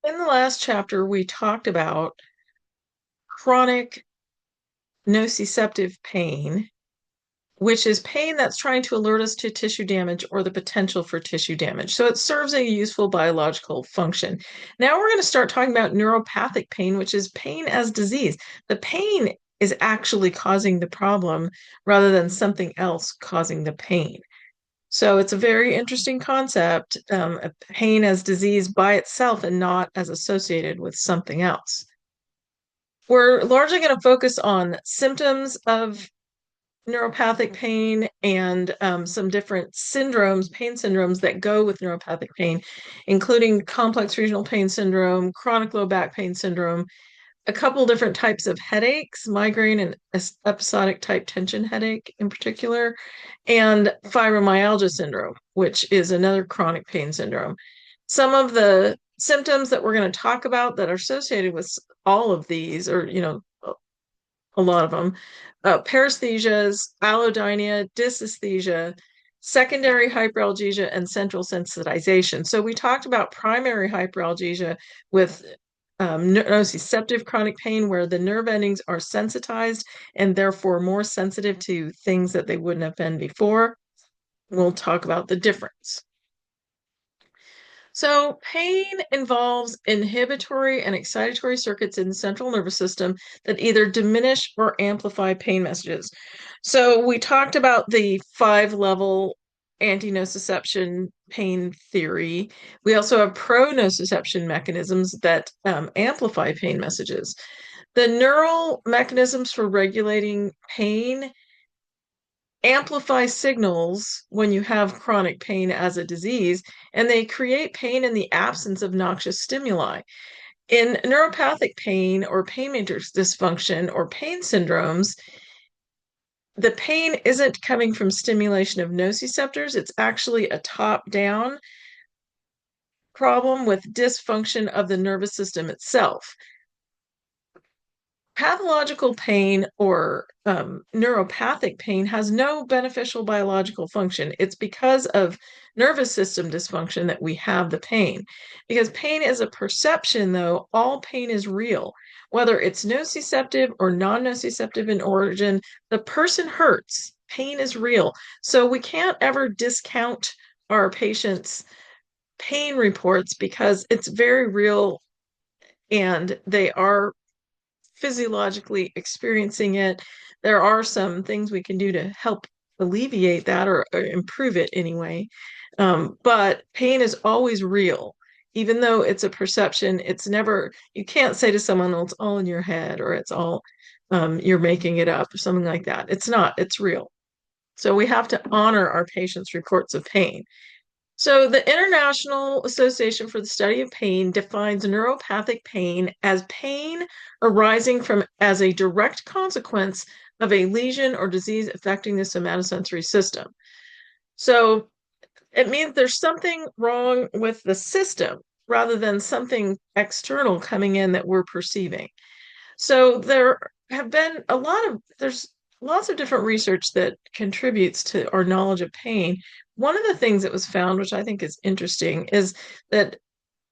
In the last chapter, we talked about chronic nociceptive pain, which is pain that's trying to alert us to tissue damage or the potential for tissue damage. So it serves a useful biological function. Now we're going to start talking about neuropathic pain, which is pain as disease. The pain is actually causing the problem rather than something else causing the pain. So it's a very interesting concept, pain as disease by itself and not as associated with something else. We're largely going to focus on symptoms of neuropathic pain and some different syndromes, pain syndromes that go with neuropathic pain, including complex regional pain syndrome, chronic low back pain syndrome, a couple different types of headaches, migraine and episodic type tension headache in particular, and fibromyalgia syndrome, which is another chronic pain syndrome. Some of the symptoms that we're going to talk about that are associated with all of these, or, a lot of them, paresthesias, allodynia, dysesthesia, secondary hyperalgesia, and central sensitization. So we talked about primary hyperalgesia with nociceptive chronic pain, where the nerve endings are sensitized and therefore more sensitive to things that they wouldn't have been before. We'll talk about the difference. So, pain involves inhibitory and excitatory circuits in the central nervous system that either diminish or amplify pain messages. So, we talked about the 5 level anti-nociception pain theory. We also have pro-nociception mechanisms that amplify pain messages. The neural mechanisms for regulating pain amplify signals when you have chronic pain as a disease, and they create pain in the absence of noxious stimuli. In neuropathic pain or pain matrix dysfunction or pain syndromes, the pain isn't coming from stimulation of nociceptors, it's actually a top-down problem with dysfunction of the nervous system itself. Pathological pain or neuropathic pain has no beneficial biological function. It's because of nervous system dysfunction that we have the pain. Because pain is a perception, though, all pain is real. Whether it's nociceptive or non-nociceptive in origin, the person hurts. Pain is real. So we can't ever discount our patients' pain reports because it's very real and they are physiologically experiencing it. There are some things we can do to help alleviate that or improve it anyway. But pain is always real. Even though it's a perception, it's never, you can't say to someone, oh, it's all in your head or it's all, you're making it up or something like that. It's not, it's real. So we have to honor our patients' reports of pain. So, the International Association for the Study of Pain defines neuropathic pain as pain arising from as a direct consequence of a lesion or disease affecting the somatosensory system. So, it means there's something wrong with the system rather than something external coming in that we're perceiving. So, there's lots of different research that contributes to our knowledge of pain. One of the things that was found, which I think is interesting, is that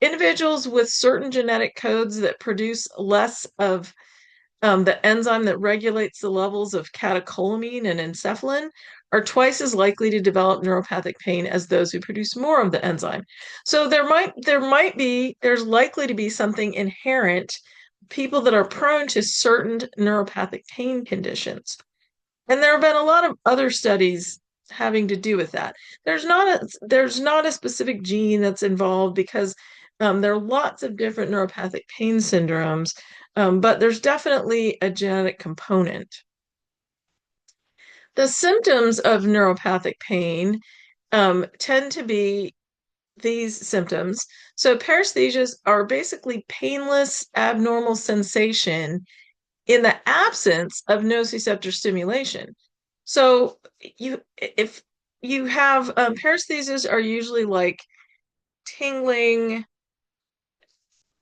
individuals with certain genetic codes that produce less of the enzyme that regulates the levels of catecholamine and enkephalin are twice as likely to develop neuropathic pain as those who produce more of the enzyme. So there's likely to be something inherent, people that are prone to certain neuropathic pain conditions. And there have been a lot of other studies having to do with that. There's not a specific gene that's involved because there are lots of different neuropathic pain syndromes, but there's definitely a genetic component. The symptoms of neuropathic pain tend to be these symptoms. So paresthesias are basically painless, abnormal sensation in the absence of nociceptor stimulation. So if you have paresthesias are usually like tingling,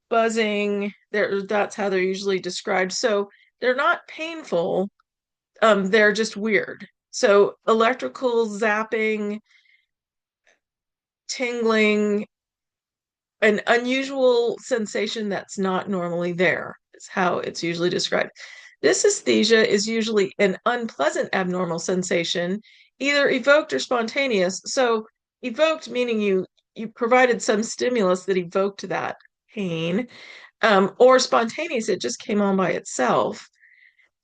buzzing. That's how they're usually described. So they're not painful. They're just weird. So electrical zapping, tingling, an unusual sensation that's not normally there, is how it's usually described. Dysesthesia is usually an unpleasant abnormal sensation, either evoked or spontaneous. So evoked meaning you provided some stimulus that evoked that pain, or spontaneous, it just came on by itself.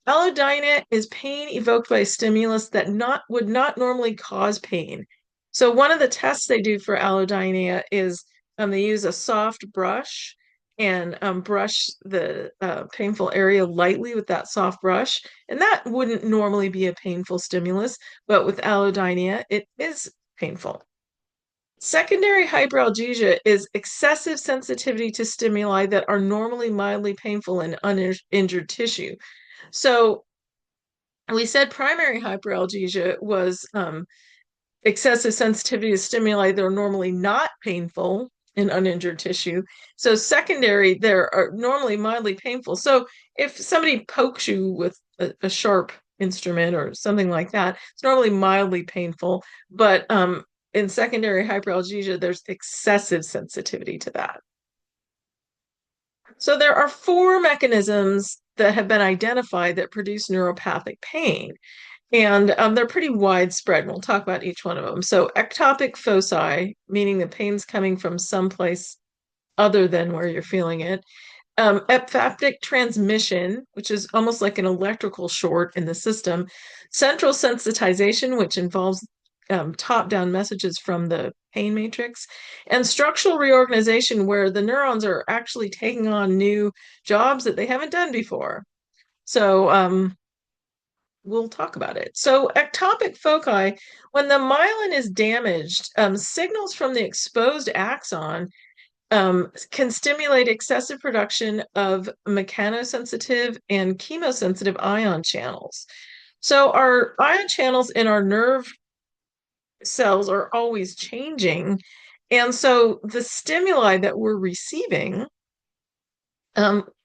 Allodynia is pain evoked by a stimulus that not would not normally cause pain. So one of the tests they do for allodynia is they use a soft brush and brush the painful area lightly with that soft brush, and that wouldn't normally be a painful stimulus, but with allodynia, it is painful. Secondary hyperalgesia is excessive sensitivity to stimuli that are normally mildly painful in uninjured tissue. So we said primary hyperalgesia was excessive sensitivity to stimuli that are normally not painful in uninjured tissue. So secondary, they are normally mildly painful. So if somebody pokes you with a sharp instrument or something like that, it's normally mildly painful. But in secondary hyperalgesia, there's excessive sensitivity to that. So there are four mechanisms that have been identified that produce neuropathic pain. And they're pretty widespread. We'll talk about each one of them. So ectopic foci, meaning the pain's coming from someplace other than where you're feeling it. Ephaptic transmission, which is almost like an electrical short in the system. Central sensitization, which involves top-down messages from the pain matrix. And structural reorganization, where the neurons are actually taking on new jobs that they haven't done before. So we'll talk about it. So ectopic foci, when the myelin is damaged, signals from the exposed axon can stimulate excessive production of mechanosensitive and chemosensitive ion channels. So our ion channels in our nerve cells are always changing. And so the stimuli that we're receiving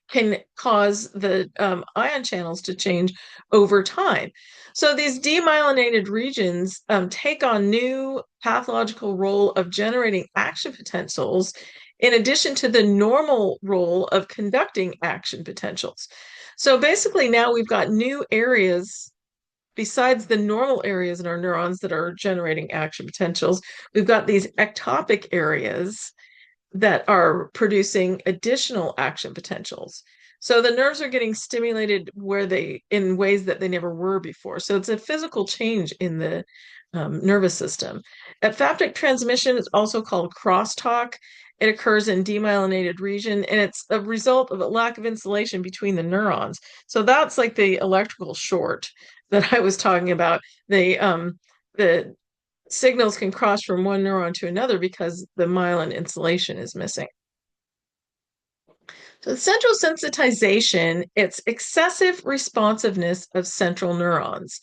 can cause the ion channels to change over time. So these demyelinated regions take on new pathological role of generating action potentials in addition to the normal role of conducting action potentials. So basically now we've got new areas besides the normal areas in our neurons that are generating action potentials. We've got these ectopic areas that are producing additional action potentials. So the nerves are getting stimulated in ways that they never were before. So it's a physical change in the nervous system. Ephaptic transmission is also called crosstalk. It occurs in demyelinated region, and it's a result of a lack of insulation between the neurons. So that's like the electrical short that I was talking about. The signals can cross from one neuron to another because the myelin insulation is missing. So central sensitization, it's excessive responsiveness of central neurons.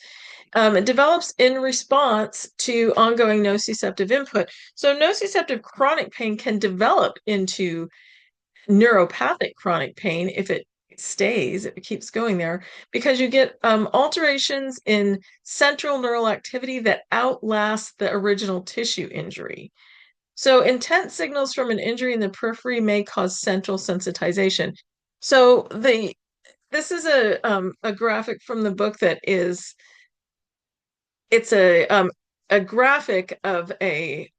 It develops in response to ongoing nociceptive input. So nociceptive chronic pain can develop into neuropathic chronic pain if it stays, if it keeps going there, because you get alterations in central neural activity that outlast the original tissue injury. So intense signals from an injury in the periphery may cause central sensitization. So this is a graphic from the book that is it's a graphic of a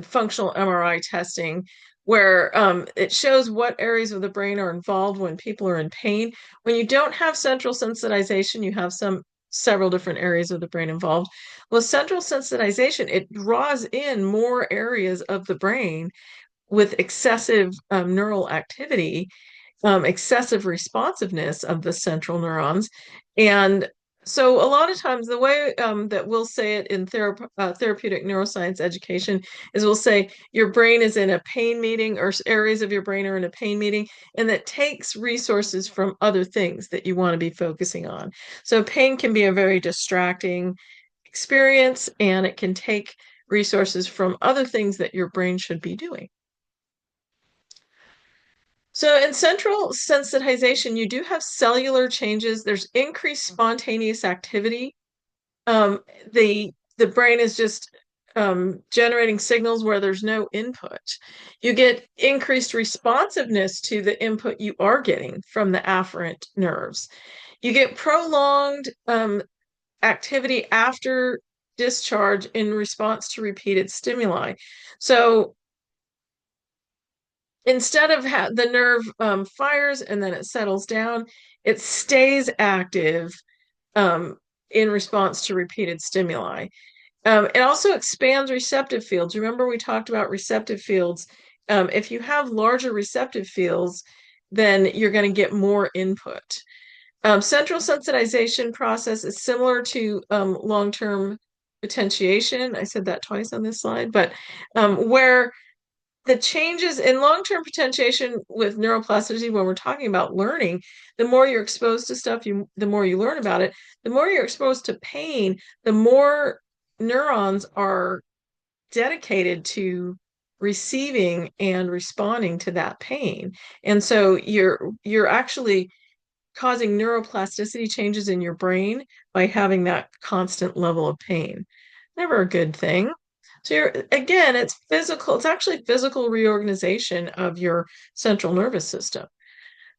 functional MRI testing where it shows what areas of the brain are involved when people are in pain. When you don't have central sensitization, you have several different areas of the brain involved. With central sensitization, it draws in more areas of the brain with excessive neural activity, excessive responsiveness of the central neurons. And so a lot of times the way that we'll say it in therapeutic neuroscience education is we'll say your brain is in a pain meeting, or areas of your brain are in a pain meeting, and that takes resources from other things that you want to be focusing on. So pain can be a very distracting experience, and it can take resources from other things that your brain should be doing. So in central sensitization, you do have cellular changes. There's increased spontaneous activity. Um, the brain is just generating signals where there's no input. You get increased responsiveness to the input you are getting from the afferent nerves. You get prolonged activity after discharge in response to repeated stimuli. So instead of the nerve fires and then it settles down, it stays active um, in response to repeated stimuli. It also expands receptive fields. Remember, we talked about receptive fields. If you have larger receptive fields, then you're going to get more input. Central sensitization process is similar to long-term potentiation. I said that twice on this slide, but where the changes in long-term potentiation with neuroplasticity, when we're talking about learning, the more you're exposed to stuff, the more you learn about it. The more you're exposed to pain, the more neurons are dedicated to receiving and responding to that pain. And so you're actually causing neuroplasticity changes in your brain by having that constant level of pain. Never a good thing. So again, it's physical, it's actually physical reorganization of your central nervous system.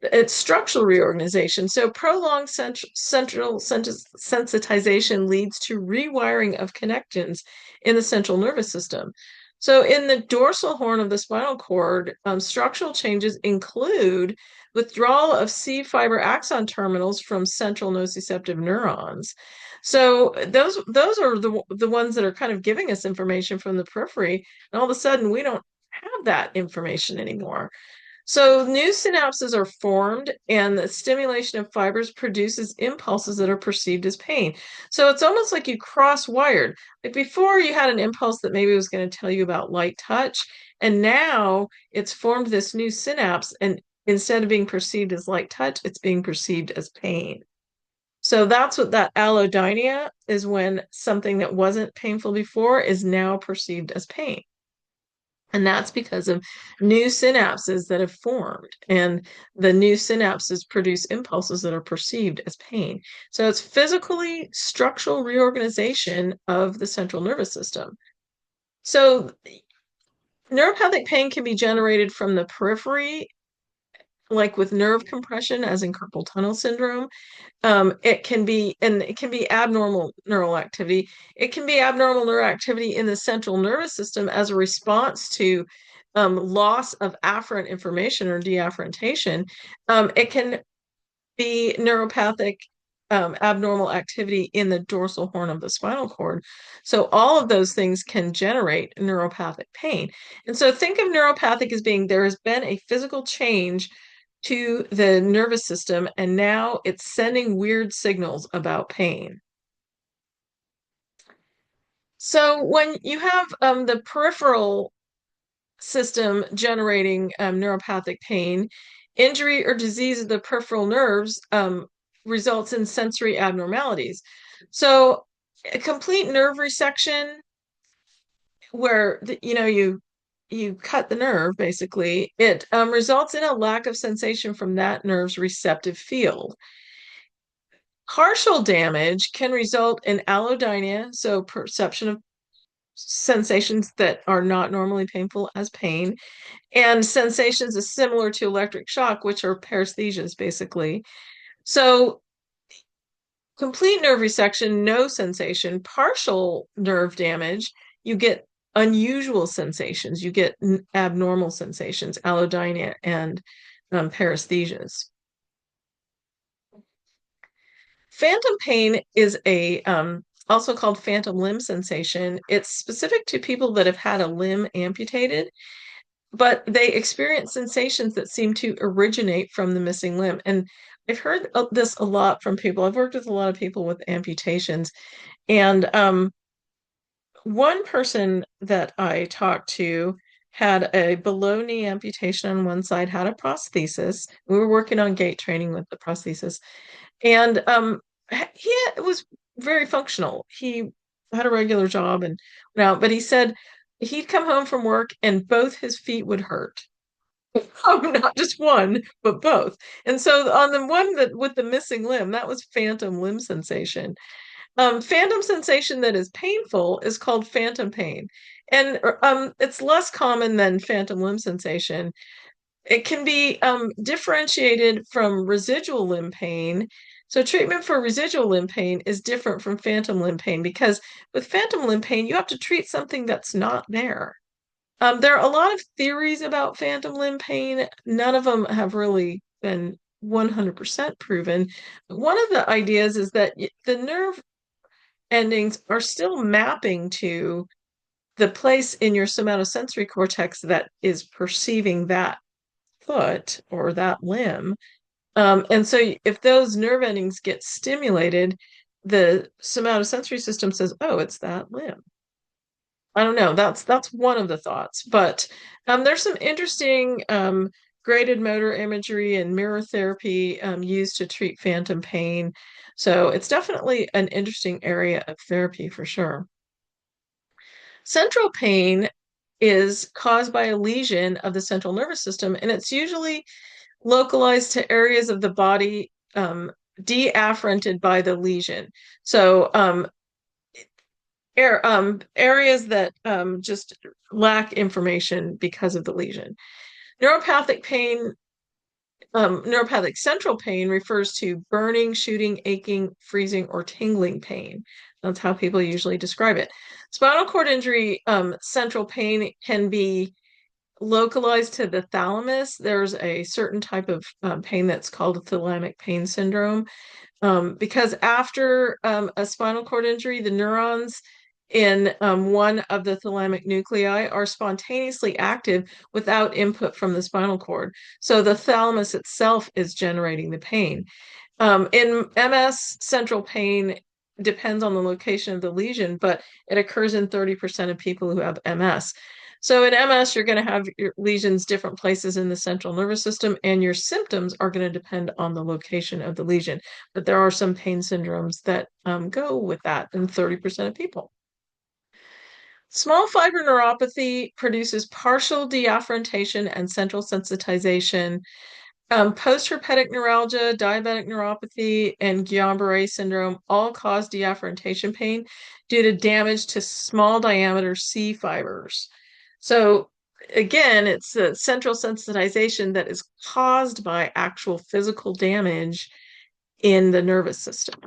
It's structural reorganization. So prolonged central sensitization leads to rewiring of connections in the central nervous system. So in the dorsal horn of the spinal cord, structural changes include withdrawal of C fiber axon terminals from central nociceptive neurons. So those are the ones that are kind of giving us information from the periphery, and all of a sudden we don't have that information anymore. So new synapses are formed, and the stimulation of fibers produces impulses that are perceived as pain. So it's almost like you cross-wired. Like before, you had an impulse that maybe was going to tell you about light touch, and now it's formed this new synapse, and instead of being perceived as light touch, it's being perceived as pain. So that's what that allodynia is, when something that wasn't painful before is now perceived as pain. And that's because of new synapses that have formed, and the new synapses produce impulses that are perceived as pain. So it's physically structural reorganization of the central nervous system. So neuropathic pain can be generated from the periphery, like with nerve compression, as in carpal tunnel syndrome. It can be abnormal neural activity. It can be abnormal neural activity in the central nervous system as a response to loss of afferent information or deafferentation. It can be neuropathic abnormal activity in the dorsal horn of the spinal cord. So all of those things can generate neuropathic pain. And so think of neuropathic as being there has been a physical change to the nervous system, and now it's sending weird signals about pain. So when you have the peripheral system generating neuropathic pain, injury or disease of the peripheral nerves results in sensory abnormalities. So a complete nerve resection, where you cut the nerve, basically, it results in a lack of sensation from that nerve's receptive field. Partial damage can result in allodynia, so perception of sensations that are not normally painful as pain, and sensations is similar to electric shock, which are paresthesias, basically. So complete nerve resection, no sensation. Partial nerve damage, you get unusual sensations. You get abnormal sensations, allodynia and paresthesias. Phantom pain is a also called phantom limb sensation. It's specific to people that have had a limb amputated, but they experience sensations that seem to originate from the missing limb. And I've heard this a lot from people. I've worked with a lot of people with amputations, and one person that I talked to had a below knee amputation on one side, had a prosthesis. We were working on gait training with the prosthesis, and was very functional. He had a regular job and went out, but he said he'd come home from work and both his feet would hurt. Not just one, but both. And so on the one that with the missing limb, that was phantom limb sensation. Phantom sensation that is painful is called phantom pain. And it's less common than phantom limb sensation. It can be differentiated from residual limb pain. So, treatment for residual limb pain is different from phantom limb pain because with phantom limb pain, you have to treat something that's not there. There are a lot of theories about phantom limb pain. None of them have really been 100% proven. One of the ideas is that the nerve endings are still mapping to the place in your somatosensory cortex that is perceiving that foot or that limb. And so if those nerve endings get stimulated, the somatosensory system says, oh, it's that limb. I don't know. That's one of the thoughts. But there's some interesting graded motor imagery and mirror therapy used to treat phantom pain. So it's definitely an interesting area of therapy for sure. Central pain is caused by a lesion of the central nervous system, and it's usually localized to areas of the body deafferented by the lesion. So areas that just lack information because of the lesion. Neuropathic pain, neuropathic central pain refers to burning, shooting, aching, freezing, or tingling pain. That's how people usually describe it. Spinal cord injury, central pain can be localized to the thalamus. There's a certain type of pain that's called a thalamic pain syndrome. Because after a spinal cord injury, the neurons in one of the thalamic nuclei are spontaneously active without input from the spinal cord. So the thalamus itself is generating the pain. In MS, central pain depends on the location of the lesion, but it occurs in 30% of people who have MS. So in MS, you're going to have your lesions different places in the central nervous system, and your symptoms are going to depend on the location of the lesion. But there are some pain syndromes that go with that in 30% of people. Small fiber neuropathy produces partial deafferentation and central sensitization. Postherpetic neuralgia, diabetic neuropathy, and Guillain-Barré syndrome all cause deafferentation pain due to damage to small diameter C fibers. So again, it's the central sensitization that is caused by actual physical damage in the nervous system.